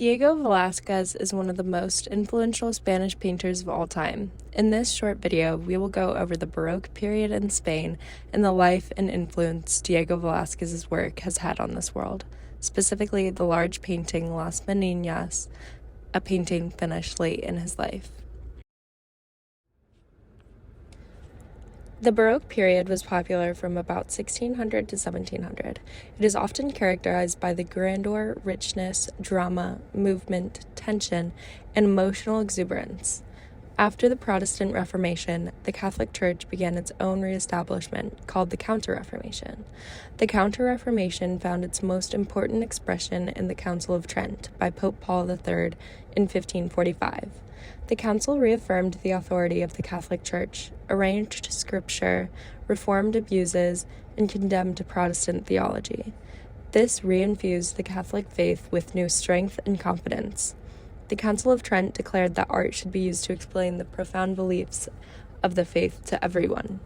Diego Velazquez is one of the most influential Spanish painters of all time. In this short video, we will go over the Baroque period in Spain and the life and influence Diego Velazquez's work has had on this world, specifically the large painting Las Meninas, a painting finished late in his life. The Baroque period was popular from about 1600 to 1700. It is often characterized by the grandeur, richness, drama, movement, tension, and emotional exuberance. After the Protestant Reformation, the Catholic Church began its own reestablishment, called the Counter-Reformation. The Counter-Reformation found its most important expression in the Council of Trent by Pope Paul III in 1545. The council reaffirmed the authority of the Catholic Church, arranged scripture, reformed abuses, and condemned Protestant theology. This reinfused the Catholic faith with new strength and confidence. The Council of Trent declared that art should be used to explain the profound beliefs of the faith to everyone.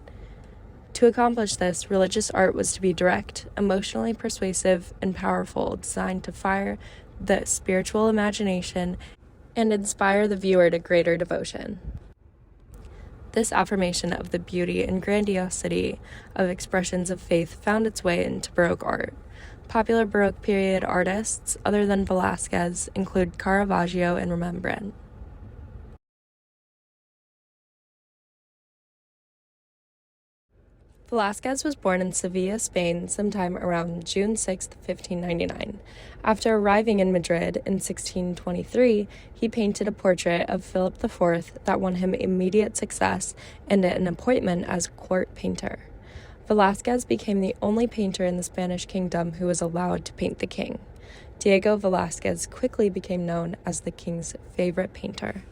To accomplish this, religious art was to be direct, emotionally persuasive, and powerful, designed to fire the spiritual imagination and inspire the viewer to greater devotion. This affirmation of the beauty and grandiosity of expressions of faith found its way into Baroque art. Popular Baroque period artists, other than Velazquez, include Caravaggio and Rembrandt. Velazquez was born in Seville, Spain, sometime around June 6, 1599. After arriving in Madrid in 1623, he painted a portrait of Philip IV that won him immediate success and an appointment as court painter. Velazquez became the only painter in the Spanish kingdom who was allowed to paint the king. Diego Velazquez quickly became known as the king's favorite painter.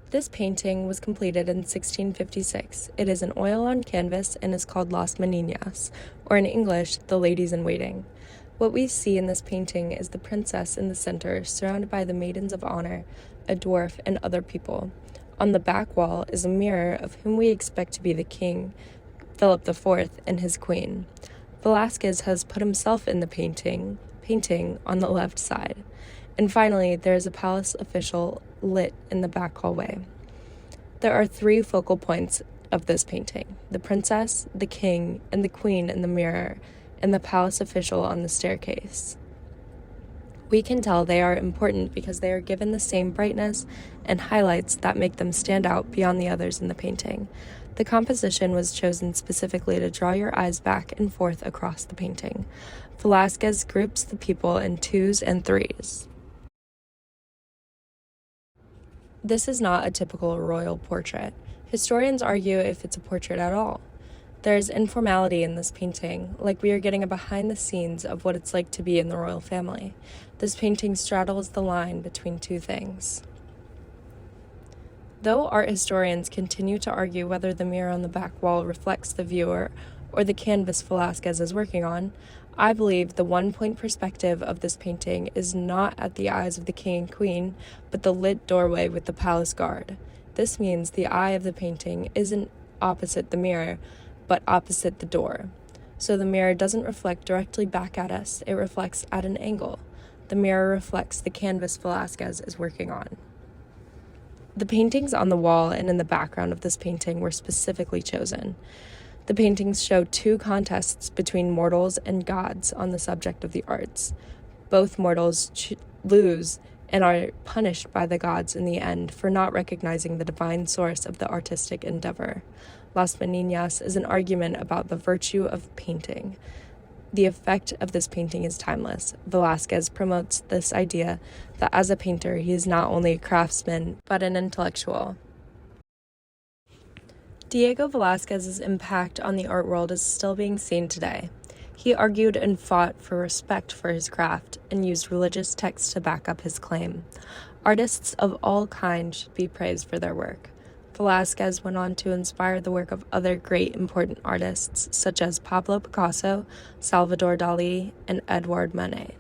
This painting was completed in 1656. It is an oil on canvas and is called Las Meninas, or in English, the Ladies in Waiting. What we see in this painting is the princess in the center, surrounded by the maidens of honor, a dwarf, and other people. On the back wall is a mirror of whom we expect to be the king, Philip IV, and his queen. Velazquez has put himself in the painting on the left side. And finally, there is a palace official lit in the back hallway. There are three focal points of this painting: the princess, the king, and the queen in the mirror, and the palace official on the staircase. We can tell they are important because they are given the same brightness and highlights that make them stand out beyond the others in the painting. The composition was chosen specifically to draw your eyes back and forth across the painting. Velazquez groups the people in twos and threes. This is not a typical royal portrait. Historians argue if it's a portrait at all. There is informality in this painting, like we are getting a behind the scenes of what it's like to be in the royal family. This painting straddles the line between two things. Though art historians continue to argue whether the mirror on the back wall reflects the viewer or the canvas Velazquez is working on, I believe the one-point perspective of this painting is not at the eyes of the king and queen, but the lit doorway with the palace guard. This means the eye of the painting isn't opposite the mirror, but opposite the door. So the mirror doesn't reflect directly back at us, it reflects at an angle. The mirror reflects the canvas Velazquez is working on. The paintings on the wall and in the background of this painting were specifically chosen. The paintings show two contests between mortals and gods on the subject of the arts. Both mortals lose and are punished by the gods in the end for not recognizing the divine source of the artistic endeavor. Las Meninas is an argument about the virtue of painting. The effect of this painting is timeless. Velazquez promotes this idea that as a painter, he is not only a craftsman, but an intellectual. Diego Velazquez's impact on the art world is still being seen today. He argued and fought for respect for his craft and used religious texts to back up his claim. Artists of all kinds should be praised for their work. Velazquez went on to inspire the work of other great important artists such as Pablo Picasso, Salvador Dali, and Edouard Manet.